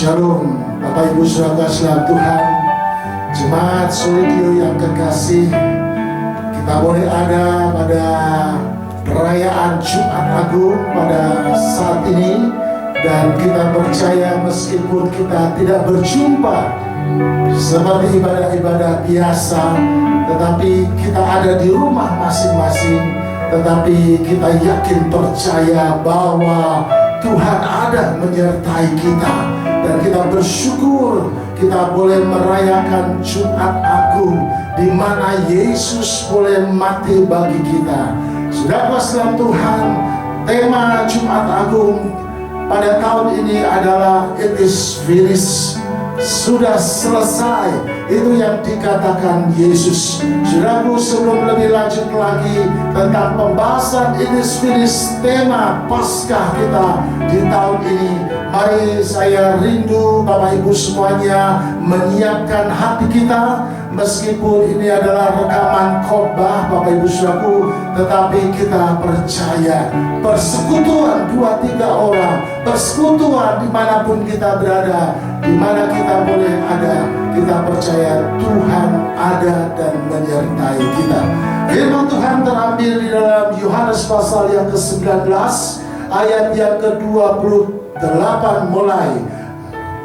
Shalom, Bapak Ibu Saudara sekalian Tuhan, jemaat Solidio yang kekasih, kita boleh ada pada perayaan Jumat Agung pada saat ini, dan kita percaya meskipun kita tidak berjumpa seperti ibadah-ibadah biasa, tetapi kita ada di rumah masing-masing, tetapi kita yakin percaya bahwa Tuhan ada menyertai kita, dan kita bersyukur kita boleh merayakan Jumat Agung di mana Yesus boleh mati bagi kita. Saudara sekalian Tuhan, tema Jumat Agung pada tahun ini adalah It is finished, sudah selesai. Itu yang dikatakan Yesus. Saudaraku, sebelum lebih lanjut lagi tentang pembahasan It is finished, tema Paskah kita di tahun ini, mari saya rindu Bapak Ibu semuanya menyiapkan hati kita. Meskipun ini adalah rekaman khotbah Bapak Ibu Saudaraku, tetapi kita percaya persekutuan 2-3 orang, persekutuan dimanapun kita berada, dimana kita boleh ada, kita percaya Tuhan ada dan menyertai kita. Firman Tuhan terambil di dalam Yohanes pasal yang ke-19 ayat yang ke-28 mulai.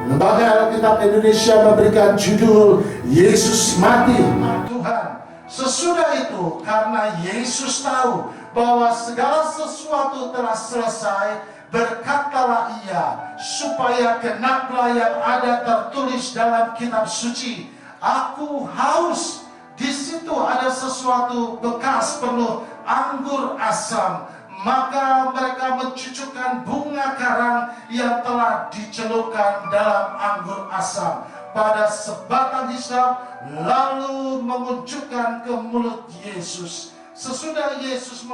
Lembaga Alkitab Indonesia memberikan judul Yesus mati Tuhan. Sesudah itu, karena Yesus tahu bahwa segala sesuatu telah selesai, berkatalah ia, supaya genaplah yang ada tertulis dalam kitab suci, aku haus. Di situ ada sesuatu bekas penuh anggur asam. Maka mereka mencucukkan bunga karang yang telah dicelupkan dalam anggur asam pada sebatang hisap, lalu mengunjukkan ke mulut Yesus. Sesudah Yesus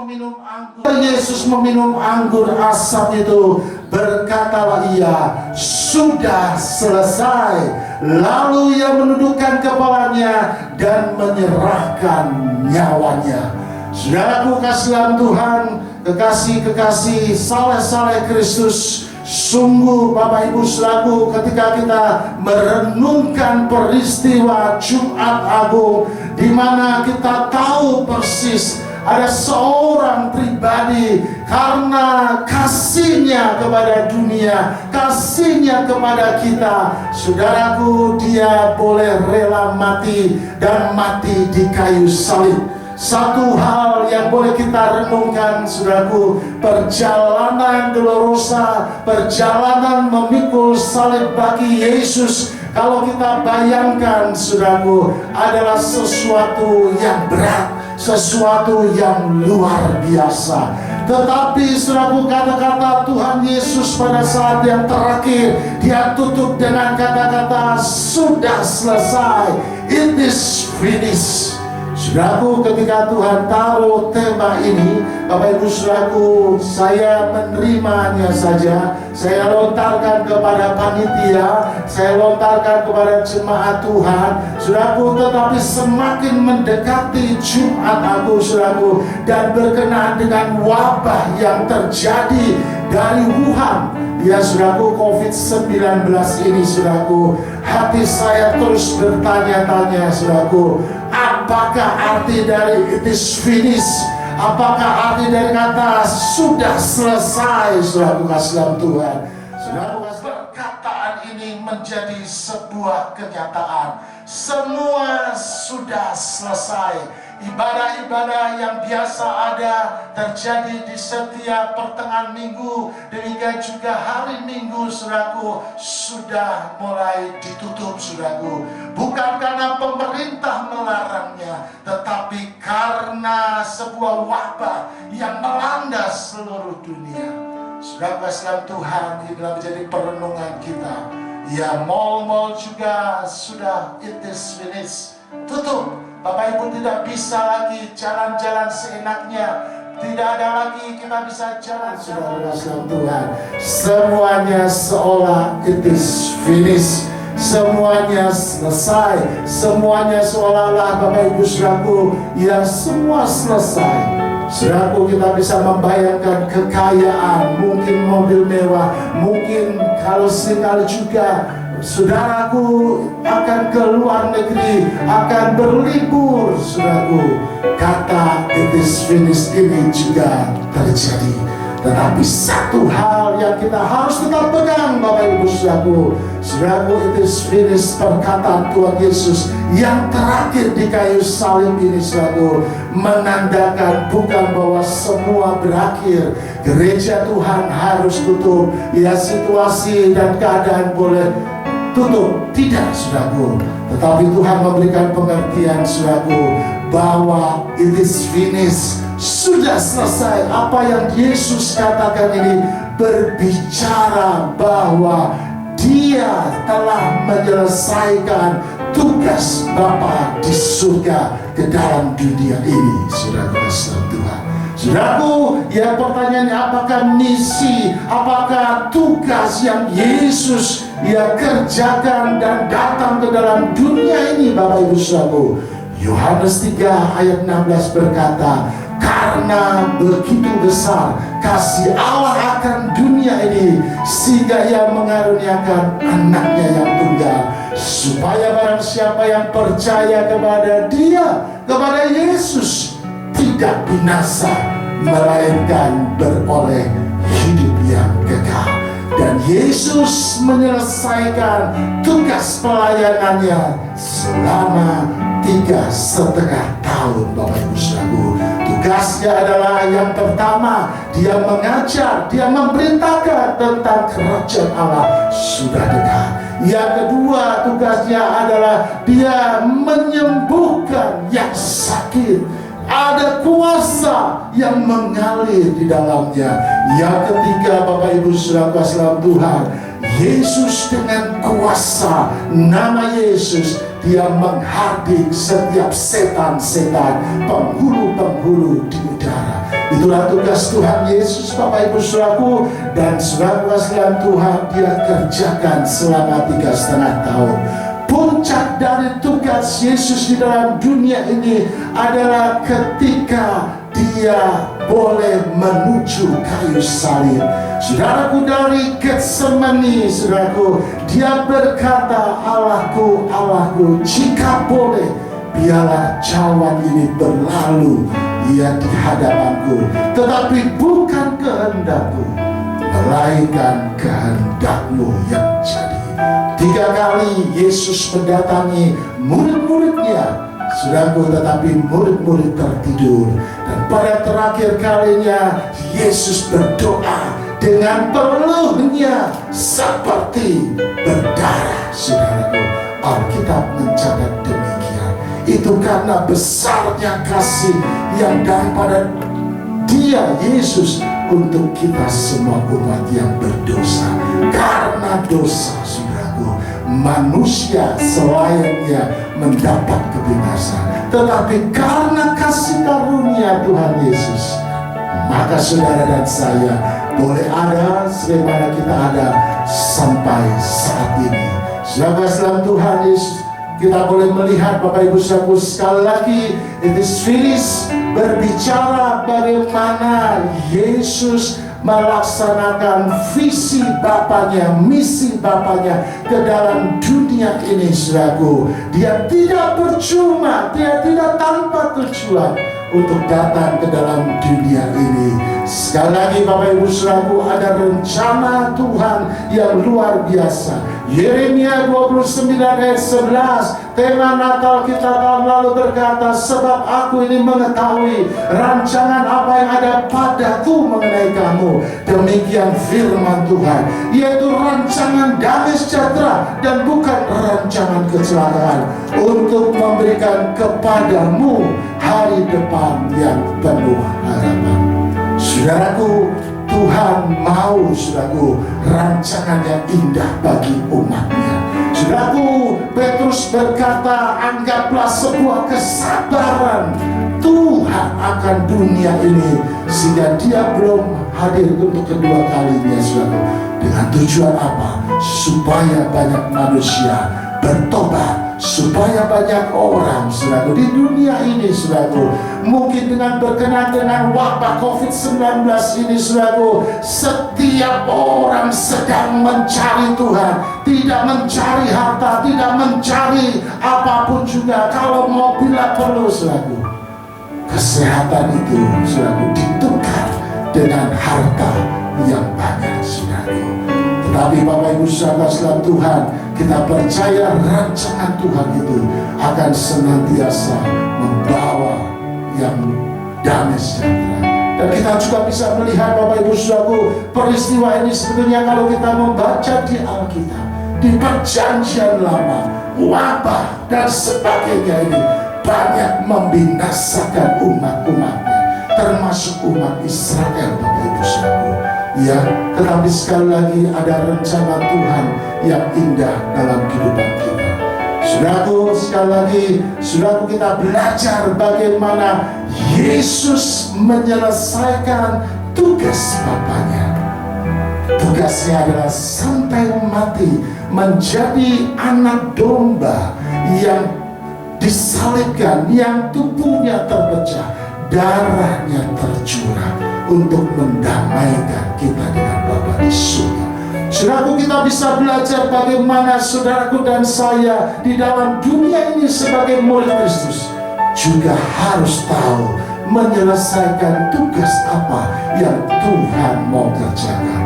meminum anggur asam itu, berkatalah ia, sudah selesai. Lalu ia menundukkan kepalanya dan menyerahkan nyawanya. Saudaraku kasihan Tuhan, kekasih-kekasih saleh-saleh Kristus, sungguh Bapak Ibu Saudaraku, ketika kita merenungkan peristiwa Jumat Agung, di mana kita tahu persis ada seorang pribadi, karena kasihnya kepada dunia, kasihnya kepada kita, saudaraku, dia boleh rela mati dan mati di kayu salib. Satu hal yang boleh kita renungkan, saudaraku, perjalanan dolorosa, perjalanan memikul salib bagi Yesus, kalau kita bayangkan, saudaraku, adalah sesuatu yang berat, sesuatu yang luar biasa. Tetapi saudaraku, kata-kata Tuhan Yesus pada saat yang terakhir, dia tutup dengan kata-kata sudah selesai, it is finished. Saudaraku, ketika Tuhan taruh tema ini, Bapak Ibu Saudaraku, saya menerimanya saja. Saya lontarkan kepada panitia, saya lontarkan kepada jemaat Tuhan, saudaraku. Tetapi semakin mendekati Jumat Agung, saudaraku, dan berkenaan dengan wabah yang terjadi dari Wuhan, ya saudaraku, COVID-19 ini, saudaraku, hati saya terus bertanya-tanya, saudaraku, apakah arti dari it is finished? Apakah arti dari kata sudah selesai, saudaraku kasihan Tuhan? Saudaraku, perkataan ini menjadi sebuah kenyataan. Semua sudah selesai. Ibadah-ibadah yang biasa ada terjadi di setiap pertengahan minggu, demikian juga hari Minggu, saudaraku, sudah mulai ditutup, saudaraku. Bukan karena pemerintah melarangnya, tetapi karena sebuah wabah yang melanda seluruh dunia. Saudara kasihan Tuhan, ini menjadi perenungan kita. Ya, mal-mal juga sudah it is finished, tutup. Bapak Ibu tidak bisa lagi jalan-jalan seenaknya. Tidak ada lagi kita bisa jalan-jalan. Saudara Tuhan, semuanya seolah it is finished. Semuanya selesai. Semuanya seolah-olah Bapak Ibu Saudaraku, ya semua selesai. Saudaraku, kita bisa membayangkan kekayaan, mungkin mobil mewah, mungkin kalau seringkali juga saudaraku akan ke luar negeri, akan berlibur, saudaraku, kata it is finished ini juga terjadi. Tetapi satu hal yang kita harus tetap pegang, Bapak Ibu Saudaraku, it is finished, perkataan Tuhan Yesus yang terakhir di kayu salib ini, saudaraku, menandakan bukan bahwa semua berakhir, gereja Tuhan harus tutup, ya situasi dan keadaan boleh tutup, tidak, saudaraku. Tetapi Tuhan memberikan pengertian, saudaraku, bahwa it is finished, sudah selesai. Apa yang Yesus katakan ini berbicara bahwa Dia telah menyelesaikan tugas Bapa di surga ke dalam dunia ini, saudaraku dalam Tuhan. Saudaraku, ya pertanyaannya, apakah misi, apakah tugas yang Yesus ya kerjakan dan datang ke dalam dunia ini, Bapak Ibu Saudaraku? Yohanes 3 ayat 16 berkata, karena begitu besar kasih Allah akan dunia ini, sehingga Ia mengaruniakan anaknya yang tunggal, supaya barang siapa yang percaya kepada Dia, kepada Yesus, tidak binasa, melainkan beroleh hidup yang kekal. Dan Yesus menyelesaikan tugas pelayanannya selama 3,5 tahun, Bapak Ibu Saudaraku. Tugasnya adalah yang pertama, Dia mengajar, Dia memerintahkan tentang kerajaan Allah sudah dekat. Yang kedua, tugasnya adalah Dia menyembuhkan yang sakit. Ada kuasa yang mengalir di dalamnya. Yang ketiga, Bapak Ibu Saudara dalam Tuhan, Yesus dengan kuasa nama Yesus, Dia menghardik setiap setan-setan, penghulu-penghulu di udara. Itulah tugas Tuhan Yesus, Bapak Ibu Saudaraku, dan saudara dalam Tuhan Dia kerjakan selama 3,5 tahun. Puncak dari tugas Yesus di dalam dunia ini adalah ketika Dia boleh menuju kayu salib. Saudaraku, dari Getsemani, saudaraku, Dia berkata, Allahku, Allahku, jika boleh, biarlah cawan ini berlalu ya di hadapanku, tetapi bukan kehendakku, melainkan kehendak-Mu yang jadi. 3 kali Yesus mendatangi murid-muridnya, saudaraku, tetapi murid-murid tertidur. Dan pada terakhir kalinya Yesus berdoa dengan peluhnya seperti berdarah, saudaraku. Alkitab mencatat demikian. Itu karena besarnya kasih yang daripada Dia, Yesus, untuk kita semua umat yang berdosa. Karena dosa, saudaraku, manusia selayaknya mendapat kebinasan. Tetapi karena kasih karunia Tuhan Yesus, maka saudara dan saya boleh ada sebagaimana kita ada sampai saat ini. Saudara dalam Tuhan Yesus, kita boleh melihat, Bapak Ibu Saudaraku, sekali lagi it is finished berbicara bagaimana Yesus melaksanakan visi Bapaknya, misi Bapaknya ke dalam dunia ini, saudaraku. Dia tidak percuma, Dia tidak tanpa tujuan untuk datang ke dalam dunia ini. Sekali lagi, Bapak Ibu Saudaraku, ada rencana Tuhan yang luar biasa. Yeremia 29 ayat 11, tema Natal kita tahun lalu berkata, sebab aku ini mengetahui rancangan apa yang ada padaku mengenai kamu. Demikian firman Tuhan, yaitu rancangan damai sejahtera dan bukan rancangan kecelakaan, untuk memberikan kepadamu hari depan yang penuh harapan. Saudaraku, Tuhan mau, saudaraku, rancangan yang indah bagi umatnya. Saudaraku, Petrus berkata, anggaplah sebuah kesabaran Tuhan akan dunia ini, sehingga Dia belum hadir untuk kedua kalinya, saudaraku. Dengan tujuan apa? Supaya banyak manusia bertobat, supaya banyak orang, saudaraku, di dunia ini, saudaraku, mungkin dengan berkenaan dengan wabah COVID-19 ini, saudaraku, setiap orang sedang mencari Tuhan, tidak mencari harta, tidak mencari apapun juga. Kalau mau bila perlu, saudaraku, kesehatan itu, saudaraku, ditukar dengan harta yang banyak, saudaraku. Tetapi Bapak Ibu saudara dalam Tuhan, kita percaya rancangan Tuhan itu akan senantiasa membawa yang damai sejahtera. Dan kita juga bisa melihat Bapak Ibu saudaraku, peristiwa ini sebetulnya kalau kita membaca di Alkitab, di Perjanjian Lama, wabah dan sebagainya ini banyak membinasakan umat-umatnya, termasuk umat Israel, Bapak Ibu saudaraku. Ya, tetapi sekali lagi ada rencana Tuhan yang indah dalam kehidupan kita. Saudaraku, sekali lagi, saudaraku, kita belajar bagaimana Yesus menyelesaikan tugas Bapaknya. Tugasnya adalah sampai mati menjadi anak domba yang disalibkan, yang tubuhnya terpecah, darahnya tercurah untuk mendamaikan kita dengan Bapa di surga. Saudaraku, kita bisa belajar bagaimana saudaraku dan saya di dalam dunia ini sebagai murid Kristus juga harus tahu menyelesaikan tugas apa yang Tuhan mau kerjakan.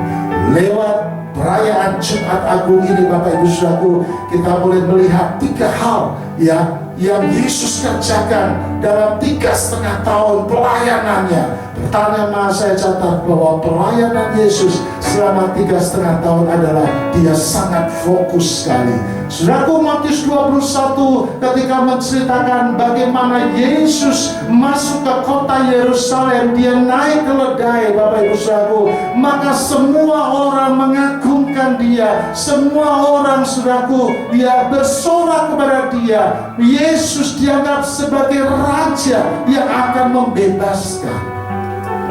Lewat perayaan Jumat Agung ini, Bapak Ibu saudaraku, kita boleh melihat 3 hal ya yang Yesus kerjakan dalam 3,5 tahun pelayanannya. Pertama, saya catat bahwa pelayanan Yesus selama 3,5 tahun adalah dia sangat fokus sekali. Saudaraku, Matius 21 ketika menceritakan bagaimana Yesus masuk ke kota Yerusalem, dia naik keledai, Bapak Ibu saudaraku, maka semua orang mengagungkan dia, semua orang, saudaraku, dia bersorak kepada dia. Yesus dianggap sebagai raja yang akan membebaskan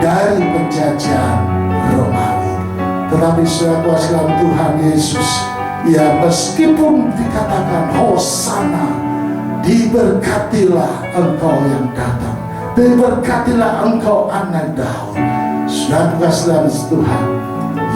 dari penjajahan Romawi. Tetapi saudara dalam Tuhan Yesus, ya meskipun dikatakan Hosana, diberkatilah engkau yang datang, diberkatilah engkau anak Daud. Saudara dalam Tuhan,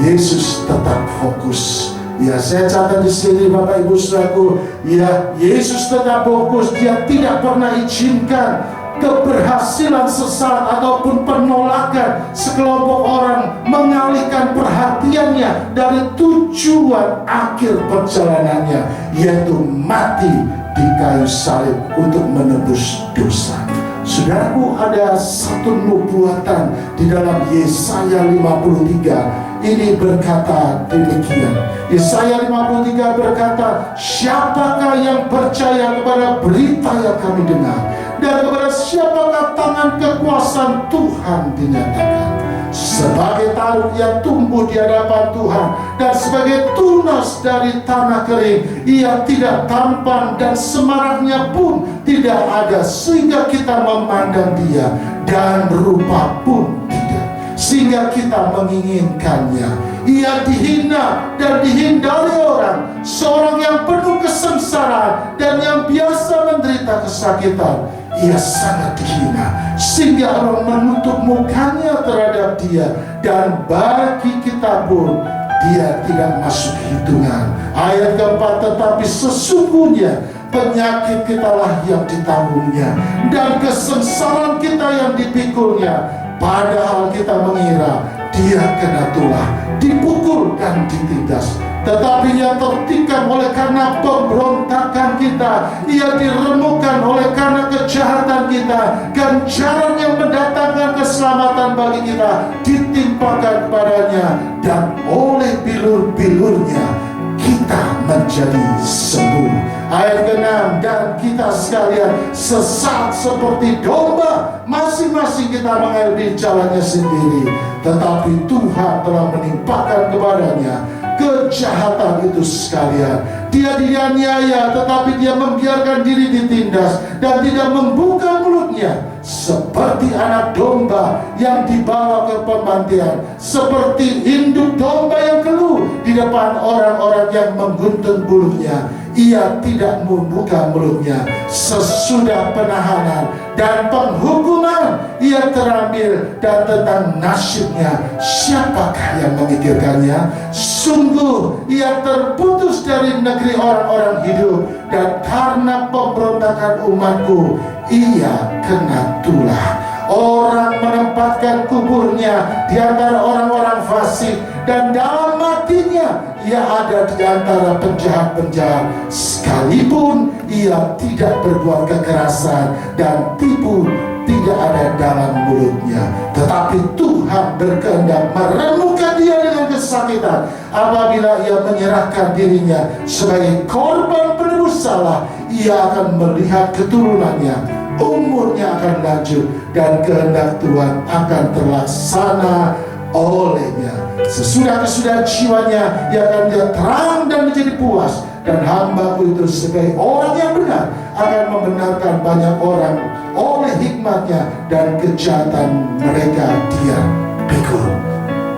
Yesus tetap fokus. Ya, saya catat di sini Bapak Ibu saudaraku, ya Yesus tetap fokus. Dia tidak pernah izinkan keberhasilan sesaat ataupun penolakan sekelompok orang mengalihkan perhatiannya dari tujuan akhir perjalanannya, yaitu mati di kayu salib untuk menebus dosa. Saudaraku, ada satu nubuatan di dalam Yesaya 53 ini berkata demikian. Yesaya 53 berkata, siapakah yang percaya kepada berita yang kami dengar, dan kepada siapakah tangan kekuasaan Tuhan dinyatakan? Sebagai taruk yang tumbuh di hadapan Tuhan, dan sebagai tunas dari tanah kering, ia tidak tampan dan semaraknya pun tidak ada, sehingga kita memandang dia, dan rupa pun tidak, sehingga kita menginginkannya. Ia dihina dan dihindari orang, seorang yang penuh kesengsaraan dan yang biasa menderita kesakitan. Ia sangat dihina sehingga orang menutup mukanya terhadap dia, dan bagi kita pun dia tidak masuk hitungan. Ayat keempat, tetapi sesungguhnya penyakit kitalah yang ditanggungnya, dan kesengsaraan kita yang dipikulnya. Padahal kita mengira dia kena tulah, dipukul dan ditindas, tetapi ia tertikam oleh karena pemberontakan kita, ia diremukkan oleh karena kejahatan kita. Ganjaran yang mendatangkan keselamatan bagi kita ditimpakan kepadanya, dan oleh bilur-bilurnya kita menjadi sembuh. Ayat ke-6, dan kita sekalian sesat seperti domba, masing-masing kita mengambil jalannya sendiri, tetapi Tuhan telah menimpakan kepadanya kejahatan itu sekalian. Dia dianiaya, tetapi dia membiarkan diri ditindas dan tidak membuka mulutnya. Seperti anak domba yang dibawa ke pembantian, seperti induk domba yang keluh, di depan orang-orang yang menggunting bulunya. Ia tidak membuka mulutnya. Sesudah penahanan dan penghukuman ia terambil, dan tentang nasibnya siapakah yang memikirkannya? Sungguh ia terputus dari negeri orang-orang hidup, dan karena pemberontakan umatku ia kena tulah. Orang menempatkan kuburnya di antara orang-orang fasik, dan dalam matinya ia ada di antara penjahat-penjahat. Sekalipun ia tidak berbuat kekerasan dan tipu tidak ada dalam mulutnya, tetapi Tuhan berkehendak meremukkan dia dengan kesakitan. Apabila ia menyerahkan dirinya sebagai korban penebus salah, ia akan melihat keturunannya, umurnya akan lanjut, dan kehendak Tuhan akan terlaksana olehnya. Sesudah jiwanya ia akan menjadi terang dan menjadi puas, dan hambaku itu sebagai orang yang benar akan membenarkan banyak orang oleh hikmatnya, dan kejahatan mereka dia pikul.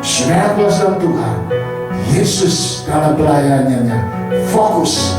Saudara dalam Tuhan, Yesus dalam pelayanannya fokus.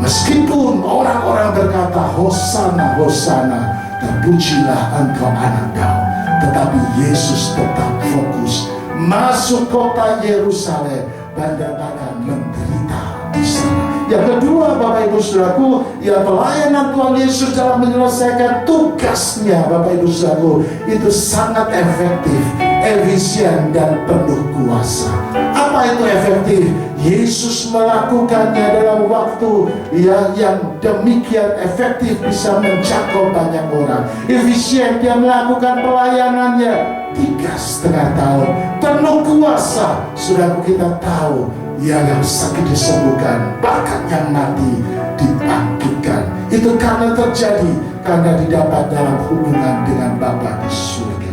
Meskipun orang-orang berkata Hosana, Hosana, terpujilah engkau anak Daud, tetapi Yesus tetap fokus masuk kota Yerusalem dan akan menderita di sana. Yang kedua, Bapak Ibu Saudaraku, ya pelayanan Tuhan Yesus dalam menyelesaikan tugasnya, Bapak Ibu Saudaraku, itu sangat efektif, efisien, dan penuh kuasa. Apa itu efektif? Yesus melakukannya dalam waktu yang demikian efektif, bisa mencakup banyak orang. Efisien, dia melakukan pelayanannya 3,5 tahun, penuh kuasa. Saudaraku, kita tahu yang sakit disembuhkan, bahkan yang mati dibangkitkan. Itu karena terjadi karena didapat dalam hubungan dengan Bapa di surga.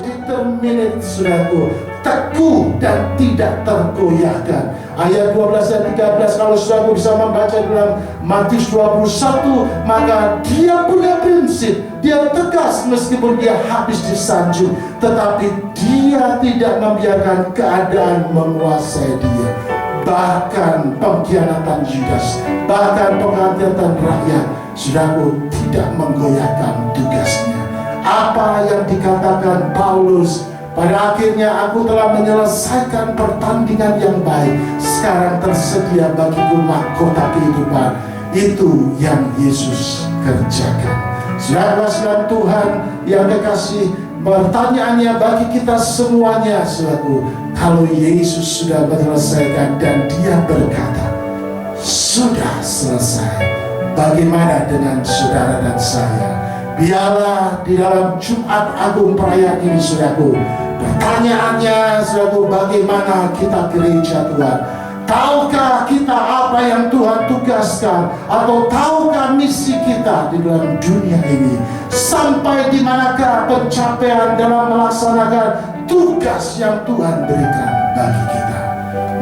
Determinate, saudaraku, teguh dan tidak tergoyahkan. Ayat 12 dan 13, kalau saudaraku bisa membaca dalam Matius 21, maka dia punya prinsip, dia tegas meskipun dia habis disanjung, tetapi dia tidak membiarkan keadaan menguasai dia. Bahkan pengkhianatan Yudas, bahkan pengkhianatan rakyat, saudaraku, tidak menggoyahkan tugasnya. Apa yang dikatakan Paulus, pada akhirnya aku telah menyelesaikan pertandingan yang baik, sekarang tersedia bagiku mahkota kehidupan. Itu yang Yesus kerjakan. Saudara Tuhan yang kekasih, pertanyaannya bagi kita semuanya, saudaraku, kalau Yesus sudah menyelesaikan dan dia berkata sudah selesai, bagaimana dengan saudara dan saya? Biarlah di dalam Jumat Agung perayaan ini, saudaraku, pertanyaannya, saudaraku, bagaimana kita gereja Tuhan? Tahukah kita apa yang Tuhan tugaskan? Atau tahukah misi kita di dalam dunia ini? Sampai di manakah pencapaian dalam melaksanakan tugas yang Tuhan berikan bagi kita?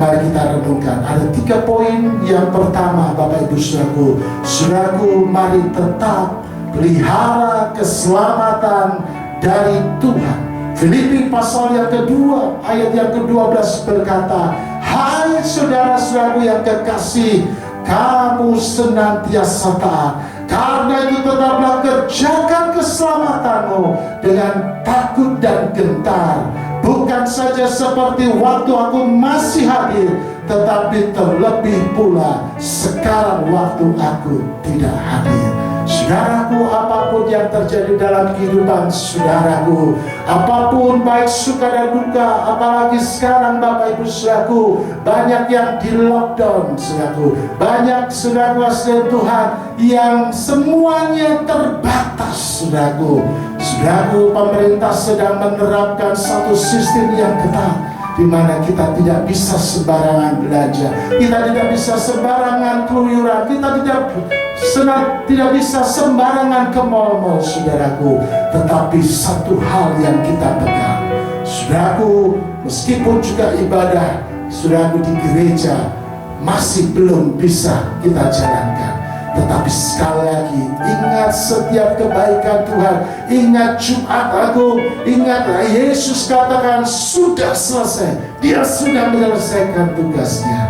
Mari kita renungkan. Ada 3 poin. Yang pertama, Bapak Ibu Saudaraku, saudaraku, mari tetap pelihara keselamatan dari Tuhan. Filipi pasal yang kedua, ayat yang ke-12 berkata, hai saudara-saudaraku yang kekasih, kamu senantiasa taat. Karena itu tetaplah kerjakan keselamatanmu dengan takut dan gentar, bukan saja seperti waktu aku masih hadir, tetapi terlebih pula sekarang waktu aku tidak hadir. Saudaraku, apapun yang terjadi dalam kehidupan saudaraku, apapun baik suka dan duka, apalagi sekarang Bapak Ibu saudaraku, banyak yang di lockdown saudaraku, banyak saudaraku asli Tuhan yang semuanya terbatas saudaraku. Saudaraku, pemerintah sedang menerapkan satu sistem yang ketat, di mana kita tidak bisa sembarangan belanja, kita tidak bisa sembarangan keluyuran, kita tidak bisa sembarangan ke mal-mal saudaraku. Tetapi satu hal yang kita pegang, saudaraku, meskipun juga ibadah saudaraku di gereja masih belum bisa kita jalankan, Tetapi sekali lagi, ingat setiap kebaikan Tuhan. Ingat Jumat Agung. Ingat Yesus katakan sudah selesai. Dia sudah menyelesaikan tugasnya.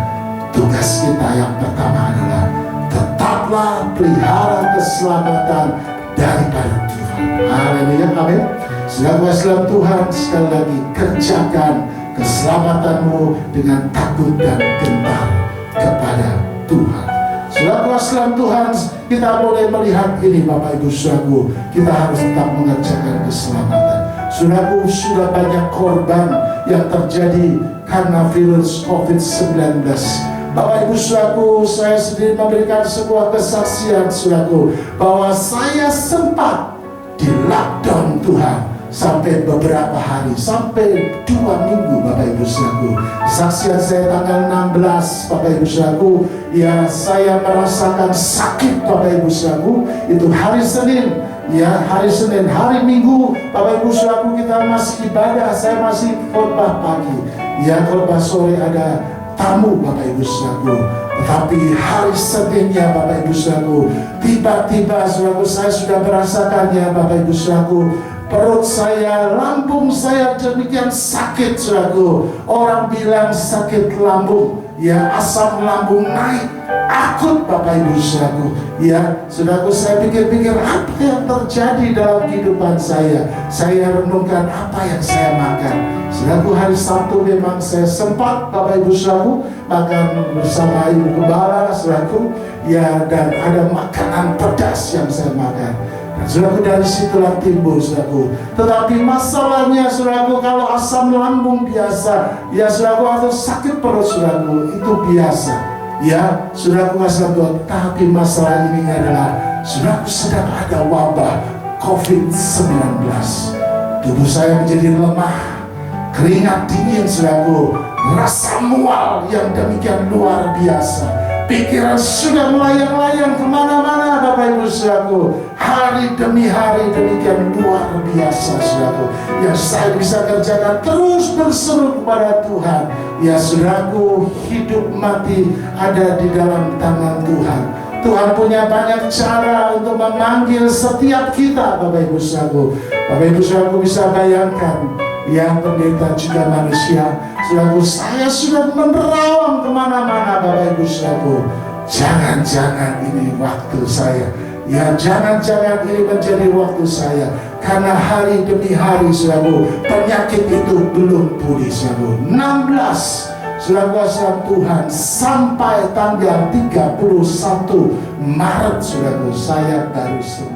Tugas kita yang pertama adalah tetaplah pelihara keselamatan daripada Tuhan. Haleluya, amin. Saudara Tuhan, sekali lagi kerjakan keselamatanmu dengan takut dan gentar kepada Tuhan. Saudara Tuhan, kita boleh melihat ini Bapak Ibu Saudaraku, kita harus tetap mengerjakan keselamatan. Saudaraku, sudah banyak korban yang terjadi karena virus COVID-19. Bapak Ibu Saudaraku, saya sendiri memberikan sebuah kesaksian Saudaraku, bahwa saya sempat di lockdown Tuhan sampai beberapa hari, sampai 2 minggu Bapak Ibu Saudaraku. Saksian saya tanggal 16 Bapak Ibu Saudaraku, ya saya merasakan sakit Bapak Ibu Saudaraku, itu hari Senin. Ya, hari Senin, hari Minggu Bapak Ibu Saudaraku kita masih ibadah, saya masih khotbah pagi. Ya, khotbah sore ada tamu Bapak Ibu Saudaraku. Tetapi hari Seninnya Bapak Ibu Saudaraku, tiba-tiba Saudaraku saya sudah merasakannya Bapak Ibu Saudaraku. Perut saya, lambung saya demikian sakit Saudaraku. Orang bilang sakit lambung, ya asam lambung naik akut Bapak Ibu Saudaraku. Ya, Saudaraku, saya pikir-pikir apa yang terjadi dalam kehidupan saya. Saya renungkan apa yang saya makan. Saudaraku, hari Sabtu memang saya sempat Bapak Ibu Saudaraku makan bersama Ibu Gembala Saudaraku. Ya, dan ada makanan pedas yang saya makan. Saudaraku, dari situlah timbul Saudaraku. Tetapi masalahnya Saudaraku, kalau asam lambung biasa, ya Saudaraku, atau sakit perut Saudaraku, itu biasa. Ya, Saudaraku kasih Tuhan. Tapi masalah ini adalah Saudaraku sedang ada wabah COVID-19. Tubuh saya menjadi lemah, keringat dingin Saudaraku, rasa mual yang demikian luar biasa. Pikiran sudah melayang-layang kemana-mana Bapak Ibu Saudaraku. Hari demi hari demikian luar biasa Saudaraku. Yang saya bisa kerjakan terus berseru kepada Tuhan. Ya Saudaraku, hidup mati ada di dalam tangan Tuhan. Tuhan punya banyak cara untuk memanggil setiap kita Bapak Ibu Saudaraku. Bapak Ibu Saudaraku bisa bayangkan, yang pendeta juga manusia. Saudaraku, saya sudah menerawang kemana-mana Bapak Ibu Saudaraku. Jangan-jangan ini waktu saya. Ya, jangan-jangan ini menjadi waktu saya. Karena hari demi hari Saudaraku, penyakit itu belum pulih Saudaraku. 16 Saudara Tuhan, sampai tanggal 31 Maret Saudaraku, saya baru sembuh.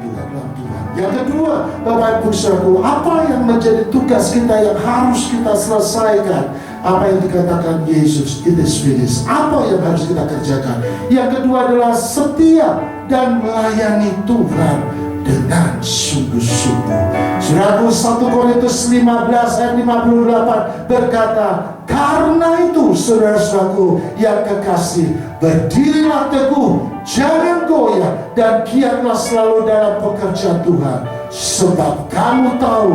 Yang kedua, Bapak Ibu Saudaraku, apa yang menjadi tugas kita yang harus kita selesaikan? Apa yang dikatakan Yesus, it is finished. Apa yang harus kita kerjakan? Yang kedua adalah setia dan melayani Tuhan dengan sungguh-sungguh. Saudaraku, 1 Korintus 15 ayat 58 berkata, karena itu saudara-saudaraku yang kekasih, berdirilah teguh, jangan goyah, dan giatlah selalu dalam pekerjaan Tuhan. Sebab kamu tahu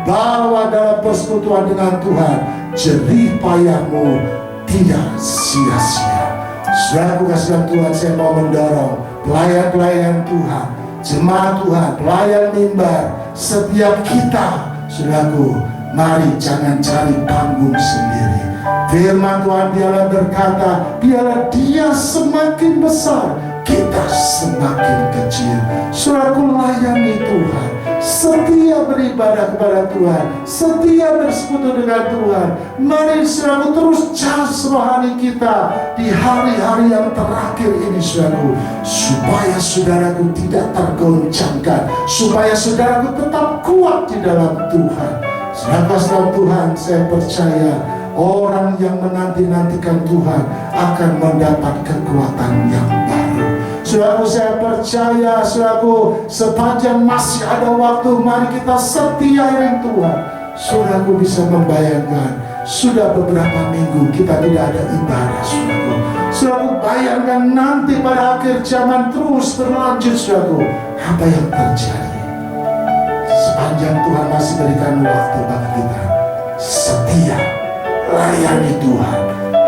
bahwa dalam persekutuan dengan Tuhan, jerih payahmu tidak sia-sia. Saudaraku kasih Tuhan, saya mau mendorong pelayan-pelayan Tuhan, jemaat Tuhan, pelayan mimbar, setiap kita, saudaraku, mari jangan cari panggung sendiri. Firman Tuhan biarlah berkata, biarlah dia semakin besar, kita semakin kecil. Saudaraku, layani Tuhan, setia beribadah kepada Tuhan, setia bersekutu dengan Tuhan. Mari saudaraku terus cas rohani kita di hari-hari yang terakhir ini saudaraku, supaya saudaraku tidak tergoncangkan, supaya saudaraku tetap kuat di dalam Tuhan. Saudara Tuhan, saya percaya orang yang menanti-nantikan Tuhan akan mendapat kekuatan yang baru. Saudaraku, saya percaya, saudaraku, sepanjang masih ada waktu, mari kita setia dengan Tuhan. Saudaraku bisa membayangkan, sudah beberapa minggu kita tidak ada ibadah, saudaraku. Saudaraku, bayangkan nanti pada akhir zaman terus berlanjut, saudaraku, apa yang terjadi? Sepanjang Tuhan masih berikan waktu bagi kita, setia layani Tuhan,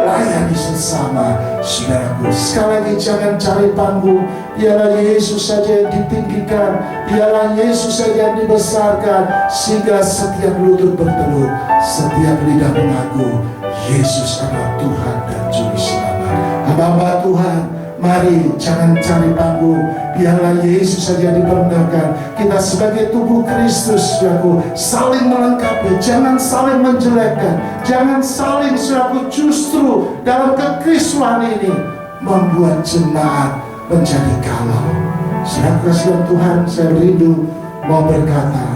layani sesama saudaraku. Sekali lagi, jangan cari panggung. Biarlah Yesus saja yang ditinggikan, biarlah Yesus saja yang dibesarkan, sehingga setiap lutut bertelut, setiap lidah mengaku Yesus adalah Tuhan dan Juru Selamat. Hamba Tuhan, mari jangan cari panggung, biarlah Yesus saja diperkenalkan. Kita sebagai tubuh Kristus, saudaraku, saling melengkapi, jangan saling menjelekkan, jangan saling, saudaraku, justru dalam kekristuan ini membuat jemaat menjadi kalau. Saudaraku kasih Tuhan, saya rindu mau berkata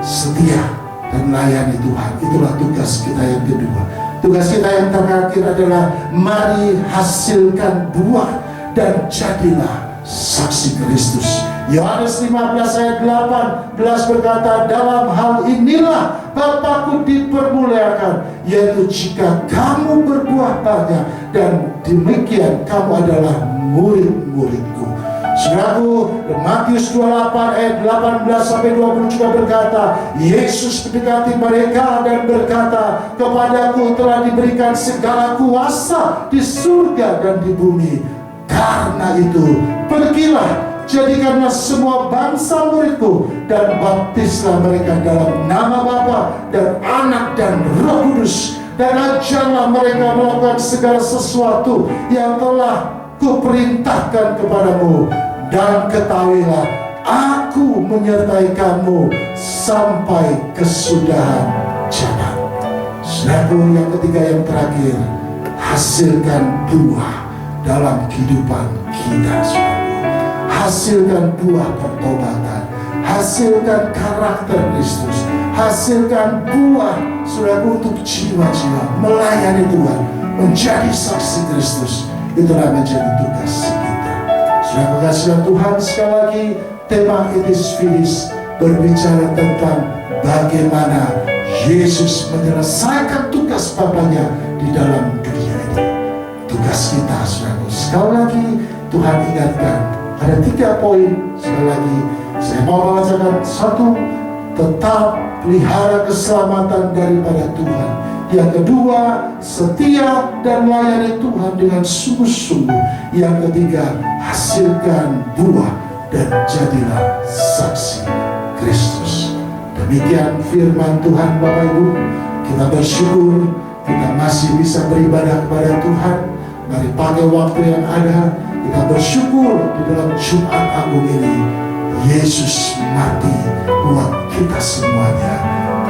setia dan melayani Tuhan. Itulah tugas kita yang kedua. Tugas kita yang terakhir adalah mari hasilkan buah dan jadilah saksi Kristus. Yohanes 15 ayat 18 berkata, dalam hal inilah Bapakku dipermuliakan, yaitu jika kamu berbuah banyak, dan demikian kamu adalah murid-muridku. Saudaraku, Matius 28 ayat 18-20 juga berkata, Yesus mendekati mereka dan berkata, kepadaku telah diberikan segala kuasa di surga dan di bumi. Karena itu, pergilah, jadikanlah semua bangsa muridku, dan baptislah mereka dalam nama Bapa dan Anak dan Roh Kudus, dan ajarlah mereka melakukan segala sesuatu yang telah kuperintahkan kepadamu, dan ketahuilah aku menyertai kamu sampai kesudahan zaman. Saudaraku, yang ketiga yang terakhir, hasilkan buah dalam kehidupan kita, saudaraku. Hasilkan buah pertobatan, hasilkan karakter Kristus, hasilkan buah, saudaraku, untuk jiwa-jiwa melayani Tuhan, menjadi saksi Kristus. Itulah menjadi tugas kita. Saudara kasih Tuhan, sekali lagi tema Etis Filis berbicara tentang bagaimana Yesus menyelesaikan tugas Bapanya di dalam dunia ini. Tugas kita, saudara. Sekali lagi Tuhan ingatkan, ada 3 poin. Sekali lagi saya mau membacakan. 1, tetap pelihara keselamatan daripada Tuhan. Yang kedua, setia dan melayani Tuhan dengan sungguh-sungguh. Yang ketiga, hasilkan buah dan jadilah saksi Kristus. Demikian firman Tuhan, Bapak Ibu. Kita bersyukur kita masih bisa beribadah kepada Tuhan. Mari pakai waktu yang ada, kita bersyukur di dalam Jumat Agung ini Yesus mati buat kita semuanya.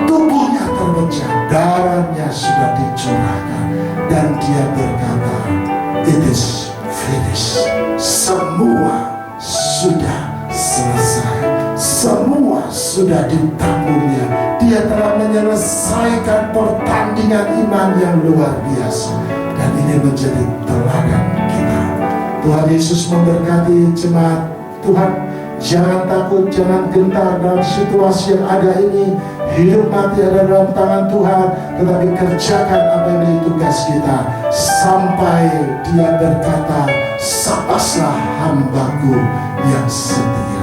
Tubuhnya terpecah, darahnya sudah dicurahkan, dan dia berkata, it is finished. Semua sudah selesai, semua sudah ditanggungnya. Dia telah menyelesaikan pertandingan iman yang luar biasa, dan ini menjadi teladan kita. Tuhan Yesus memberkati jemaat Tuhan. Jangan takut, jangan gentar dalam situasi yang ada ini. Hidup mati ada dalam tangan Tuhan, tetapi kerjakan apa yang menjadi tugas kita sampai dia berkata, sapaslah hambaku yang setia.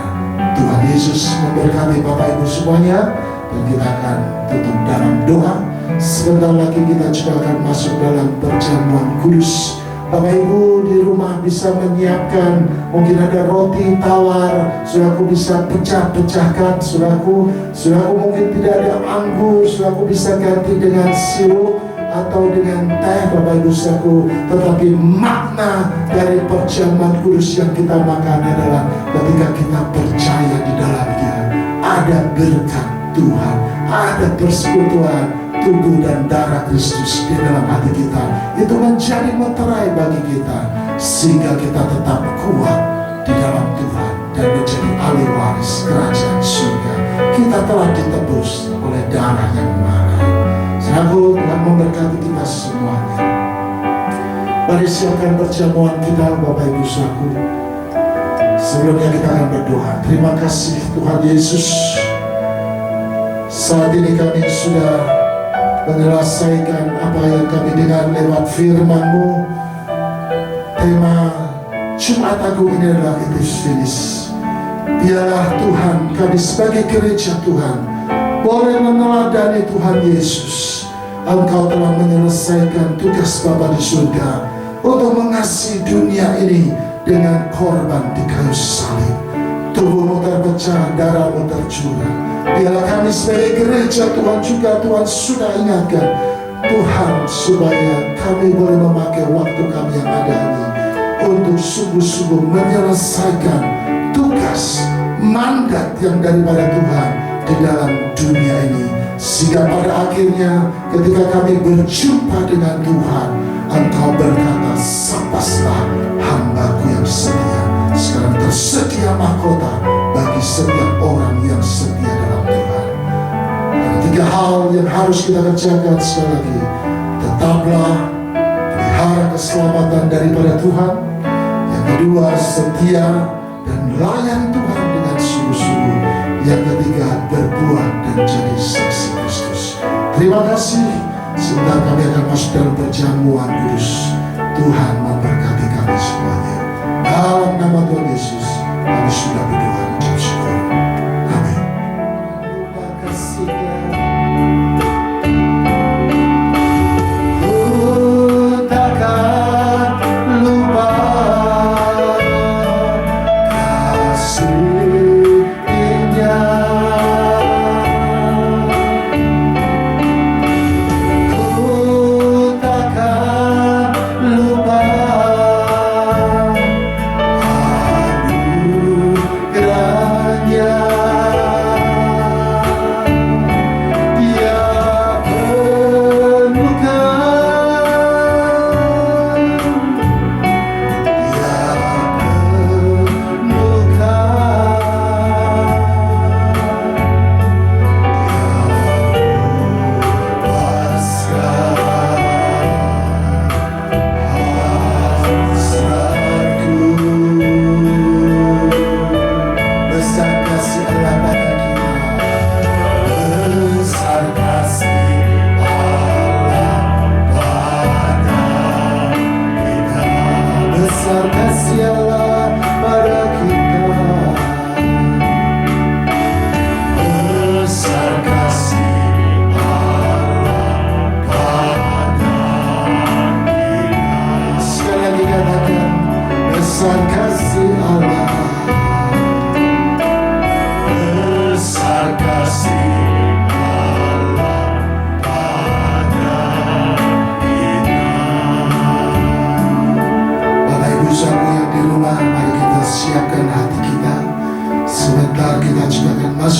Tuhan Yesus memberkati Bapak Ibu semuanya, dan kita akan tutup dalam doa. Sebentar lagi kita juga akan masuk dalam perjamuan kudus. Bapak Ibu di rumah bisa menyiapkan, mungkin ada roti tawar, saudaraku bisa pecah-pecahkan, saudaraku mungkin tidak ada anggur, saudaraku bisa ganti dengan sirup atau dengan teh, Bapak Ibu saudaraku. Tetapi makna dari perjamuan kudus yang kita makan adalah ketika kita percaya di dalamnya ada berkat Tuhan, ada persekutuan tubuh dan darah Kristus di dalam hati kita. Itu menjadi meterai bagi kita, sehingga kita tetap kuat di dalam Tuhan dan menjadi ahli waris kerajaan surga. Kita telah ditebus oleh darah yang mahal. Saudaraku, Tuhan memberkati kita semuanya. Mari siapkan perjamuan kita, Bapak Ibu saudaraku. Sebelumnya kita akan berdoa. Terima kasih Tuhan Yesus. Saat ini kami sudah menyelesaikan apa yang kami dengar lewat firman-Mu. Tema Jumat Agung ini adalah it is finished. Biarlah Tuhan, kami sebagai gereja Tuhan boleh meneladani Tuhan Yesus, Engkau telah menyelesaikan tugas Bapa di surga untuk mengasihi dunia ini dengan korban di kayu salib. Tubuhmu terpecah, darahmu tercurah. Biarlah kami sebagai gereja Tuhan juga Tuhan sudah ingatkan Tuhan, supaya kami boleh memakai waktu kami yang ada ini untuk sungguh-sungguh menyelesaikan tugas mandat yang daripada Tuhan di dalam dunia ini, sehingga pada akhirnya ketika kami berjumpa dengan Tuhan, Engkau berkata, sapaslah hambaku yang setia. Sekarang tersedia mahkota bagi setiap orang yang setia dalam Tuhan. Ada 3 hal yang harus kita kerjakan sekali lagi. Tetaplah pelihara keselamatan daripada Tuhan. Yang kedua, setia dan layan Tuhan dengan sungguh-sungguh. Yang ketiga, berbuat dan jadi saksi Kristus. Terima kasih. Sebentar kami akan masuk dalam perjamuan kudus. Tuhan memberkati kami semuanya. Dalam nama Tuhan Yesus, kami sudah berdoa dan ucap syukur. Amin. Terima kasih.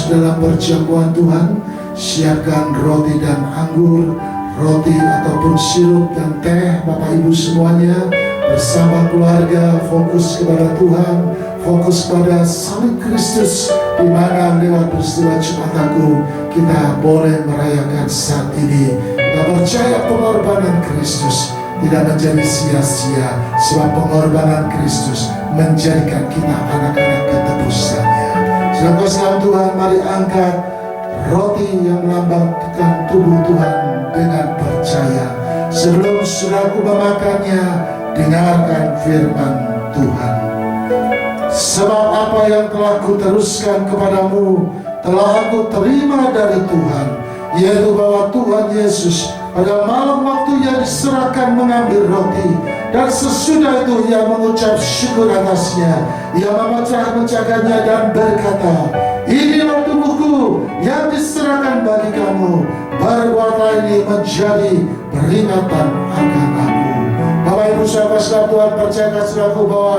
Dalam perjamuan Tuhan, siapkan roti dan anggur, roti ataupun sirup dan teh, Bapak Ibu semuanya bersama keluarga, fokus kepada Tuhan, fokus pada salib Kristus, di mana lewat peristiwa Jumat Agung kita boleh merayakan saat ini. Kita percaya pengorbanan Kristus tidak menjadi sia-sia, sebab pengorbanan Kristus menjadikan kita anak-anak ketebusannya. Saudara Tuhan, mari angkat roti yang melambangkan tubuh Tuhan dengan percaya. Sebelum saudaraku memakannya, dengarkan firman Tuhan. Sebab apa yang telah kuteruskan kepadamu telah aku terima dari Tuhan, yaitu bahwa Tuhan Yesus pada malam waktu Ia diserahkan mengambil roti, dan sesudah itu Ia mengucap syukur atasnya. Ia memecah-mecahkannya dan berkata, inilah tubuhku yang diserahkan bagi kamu. Perbuatan ini menjadi peringatan akan aku. Bapak Ibu saudara Tuhan, percayakan saudaraku bahwa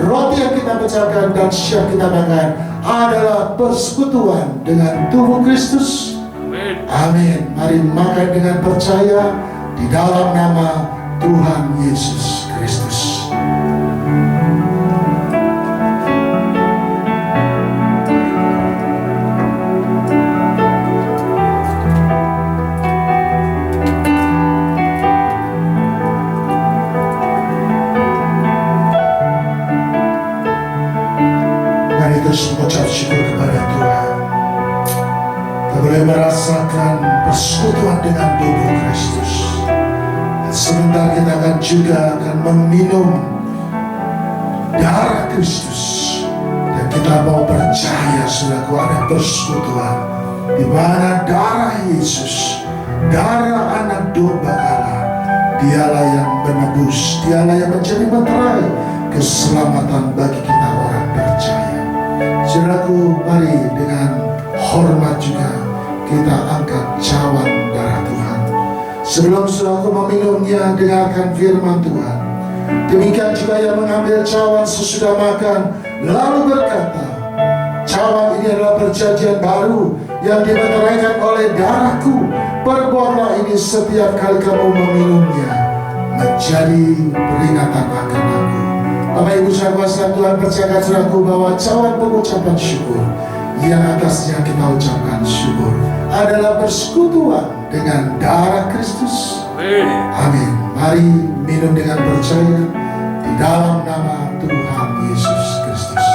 roti yang kita pecahkan dan siap kita makan adalah persekutuan dengan tubuh Kristus. Amin. Mari makan dengan percaya di dalam nama Tuhan Yesus Kristus. Mari terus mengucap syukur kepada Tuhan. Kita boleh merasakan persekutuan dengan tubuh Kristus. Sebentar kita akan meminum darah Kristus, dan kita mau percaya saudaraku ada persekutuan di mana darah Yesus darah anak domba Allah, dialah yang menebus, dialah yang menjadi meterai keselamatan bagi kita orang percaya. Saudaraku, mari dengan hormat juga kita angkat cawan darah Tuhan. Sebelum saudaraku meminumnya, dengarkan firman Tuhan. Demikian juga yang mengambil cawan sesudah makan, lalu berkata, cawan ini adalah perjanjian baru yang dimeteraikan oleh darahku. Perbuatlah ini setiap kali kamu meminumnya, menjadi peringatan akan aku. Bapak Ibu saudara kuasa Tuhan, percayakan saudaraku bahwa cawan pengucapan syukur yang atasnya kita ucapkan syukur adalah persekutuan dengan darah Kristus. Amin. Mari minum dengan percaya di dalam nama Tuhan Yesus Kristus.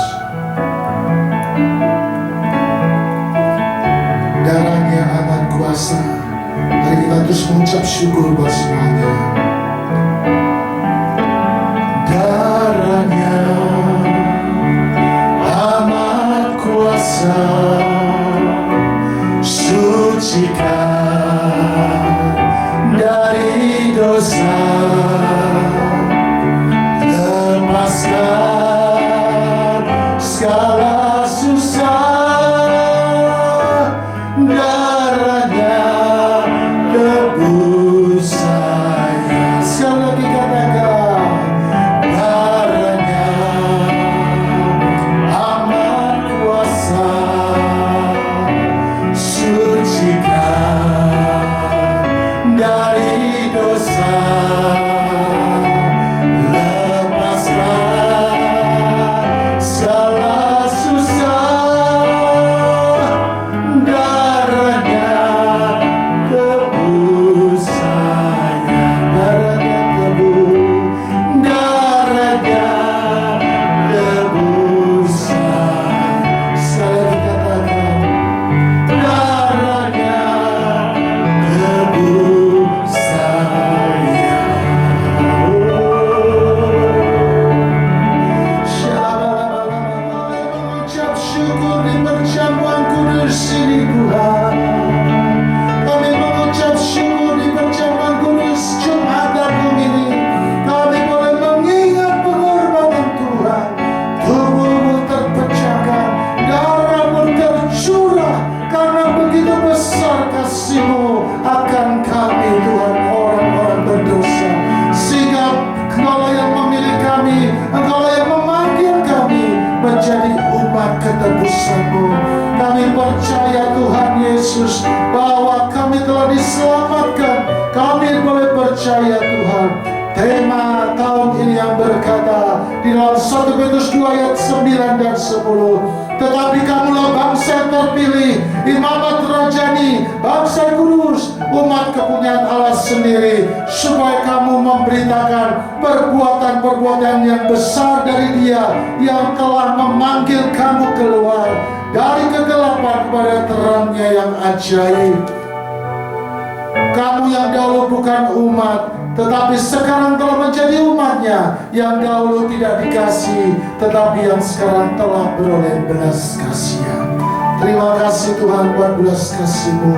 Darahnya amat kuasa. Mari kita terus mengucap syukur buat semuanya. Darahnya amat kuasa, sucikan dari dosa, lepaskan segala susah. Darahnya tebus saya. Sekali lagi katakan, darahnya amat kuasa, sucikan dari dosa, lepaskan segala susah. Darahnya tebus saya, darahnya tebus, darahnya tebus saya. Sekali lagi katakan, darahnya tebus saya. Mengucap syukur di perjamuan kudus ini Tuhan. Kami mengucap syukur di perjamuan kudus Jumat Agung ini. Kami boleh mengingat pengorbanan Tuhan. Tubuhmu terpecahkan, darahmu tercurah, karena begitu besar kasih-Mu akan kami Tuhan, orang-orang berdosa. Sehingga Engkau yang memilih kami, Engkau yang memanggil kami menjadi umat ketebusan-Mu. Kami percaya Tuhan Yesus bahwa kami telah diselamatkan. Kami boleh percaya Tuhan. Tema tahun ini yang berkata di dalam 1 Petrus 2 ayat 9 dan 10, tetapi kamulah bangsa yang terpilih, imamat rajani, bangsa kudus, umat kepunyaan Allah sendiri, supaya kamu memberitakan perbuatan-perbuatan yang besar dari Dia yang telah memanggil kamu keluar dari kegelapan kepada terangnya yang ajaib. Kamu yang dahulu bukan umat, tetapi sekarang telah menjadi umatnya, yang dahulu tidak dikasih, tetapi yang sekarang telah beroleh belas kasihan. Terima kasih Tuhan buat belas kasih-Mu,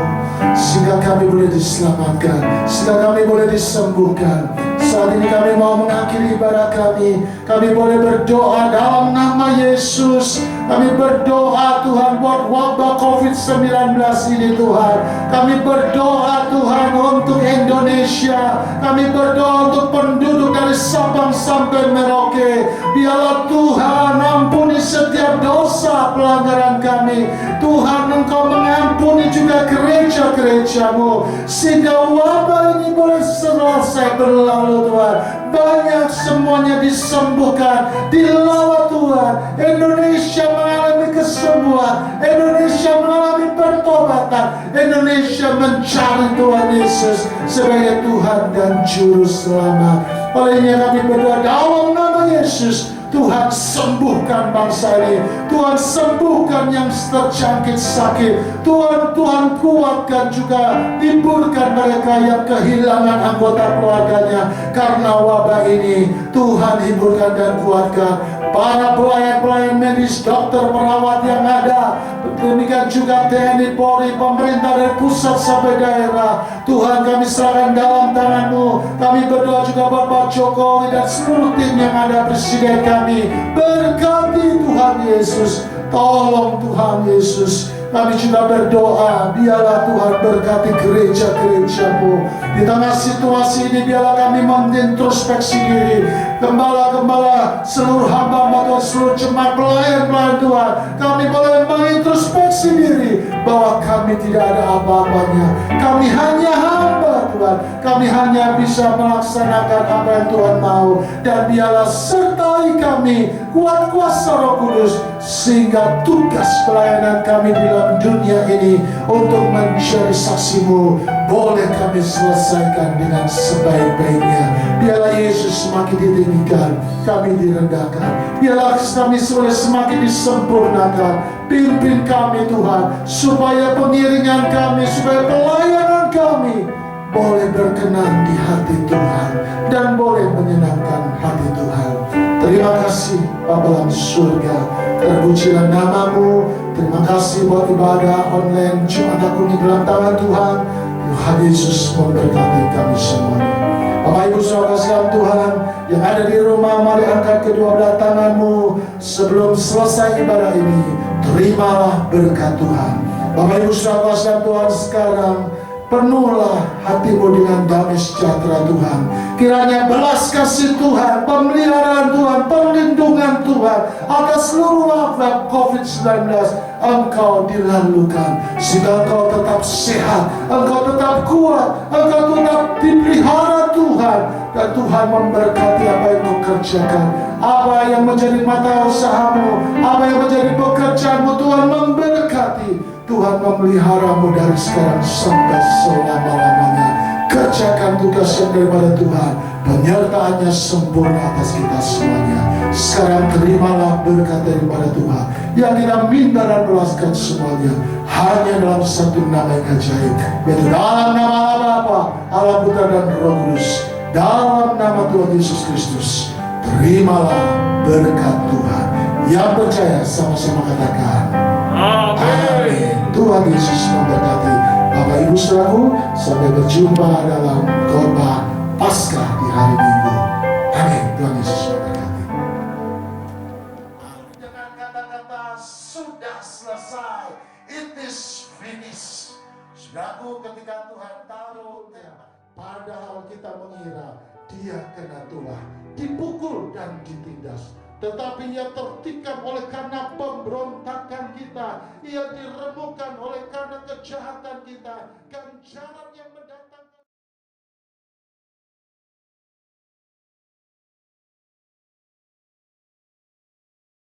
sehingga kami boleh diselamatkan, sehingga kami boleh disembuhkan. Saat ini kami mau mengakhiri ibadah kami. Kami boleh berdoa dalam nama Yesus. Kami berdoa Tuhan buat wabah COVID-19 ini Tuhan. Kami berdoa Tuhan untuk Indonesia. Kami berdoa untuk penduduk dari Sabang sampai Merauke. Biarlah Tuhan ampuni setiap dosa pelanggaran kami. Tuhan, Engkau mengampuni juga gereja-gereja-Mu, sehingga wabah ini boleh selesai berlalu Tuhan. Banyak semuanya disembuhkan, dilawat Tuhan. Indonesia mengalami kesembuhan, Indonesia mengalami pertobatan, Indonesia mencari Tuhan Yesus sebagai Tuhan dan Juru Selamat. Olehnya kami berdoa dalam nama Yesus, Tuhan sembuhkan bangsa ini. Tuhan sembuhkan yang terjangkit sakit. Tuhan kuatkan juga, hiburkan mereka yang kehilangan anggota keluarganya karena wabah ini. Tuhan hiburkan dan kuatkan para pelayan-pelayan medis, dokter, perawat yang ada, demikian juga TNI, Polri, pemerintah dari pusat sampai daerah. Tuhan, kami serahkan dalam tangan-Mu. Kami berdoa juga Bapak Jokowi dan seluruh tim yang ada, Presiden kami. Berkati Tuhan Yesus. Tolong Tuhan Yesus. Kami juga berdoa, biarlah Tuhan berkati gereja-gereja-Mu. Di tengah situasi ini, biarlah kami mengintrospeksi diri. Gembala-gembala, seluruh hamba-hamba Tuhan, seluruh jemaat pelayan-pelayan Tuhan, kami boleh mengintrospeksi diri bahwa kami tidak ada apa-apanya. Kami hanya hamba Tuhan. Kami hanya bisa melaksanakan apa yang Tuhan mau. Dan biarlah sertai kami, kuat kuasa Roh Kudus, sehingga tugas pelayanan kami di dalam dunia ini untuk menjadi saksi-Mu boleh kami selesaikan dengan sebaik-baiknya. Biarlah Yesus semakin ditinggikan, kami direndahkan. Biarlah kami semakin disempurnakan. Pimpin kami Tuhan, supaya pengiringan kami, supaya pelayanan kami boleh berkenan di hati Tuhan dan boleh menyenangkan hati Tuhan. Terima kasih Bapa dalam surga, terpujilah nama-Mu. Terima kasih buat ibadah online Jumat Agung ini dalam tangan Tuhan. Tuhan Yesus memberkati kami semuanya. Bapak Ibu Saudara sekalian Tuhan yang ada di rumah, mari angkat kedua belah tangan-Mu sebelum selesai ibadah ini. Terimalah berkat Tuhan. Bapak Ibu Saudara sekalian Tuhan, sekarang penuhlah hatimu dengan damai sejahtera Tuhan. Kiranya belas kasih Tuhan, pemeliharaan Tuhan, perlindungan Tuhan atas seluruh wabah COVID-19 engkau dilalukan, sehingga engkau tetap sehat, engkau tetap kuat, engkau tetap dipelihara Tuhan, dan Tuhan memberkati apa yang kau kerjakan, apa yang menjadi mata usahamu, apa yang menjadi pekerjaanmu. Tuhan memberkati, Tuhan memeliharamu dari sekarang sampai selama-lamanya. Kerjakan tugas yang daripada Tuhan, penyertaannya sempurna atas kita semuanya. Sekarang terimalah berkat daripada Tuhan yang kita minta dan belaskan semuanya hanya dalam satu nama yang ajaib, yaitu dalam nama Allah Bapa, Allah Putra dan Roh Kudus, dalam nama Tuhan Yesus Kristus. Terimalah berkat Tuhan. Yang percaya sama-sama katakan amin. Tuhan Yesus memberkati. Bapak Ibu Saudaraku, sampai berjumpa dalam khotbah Paskah di hari Minggu. Amin. Tuhan Yesus memberkati. Dengan kata-kata sudah selesai, it is finished. Saudaraku, ketika Tuhan taruh padahal kita mengira dia kena tulah, dipukul dan ditindas, tetapi ia tertikam oleh karena pemberontakan kita, ia diremukkan oleh karena kejahatan kita, ganjaran yang mendatangkan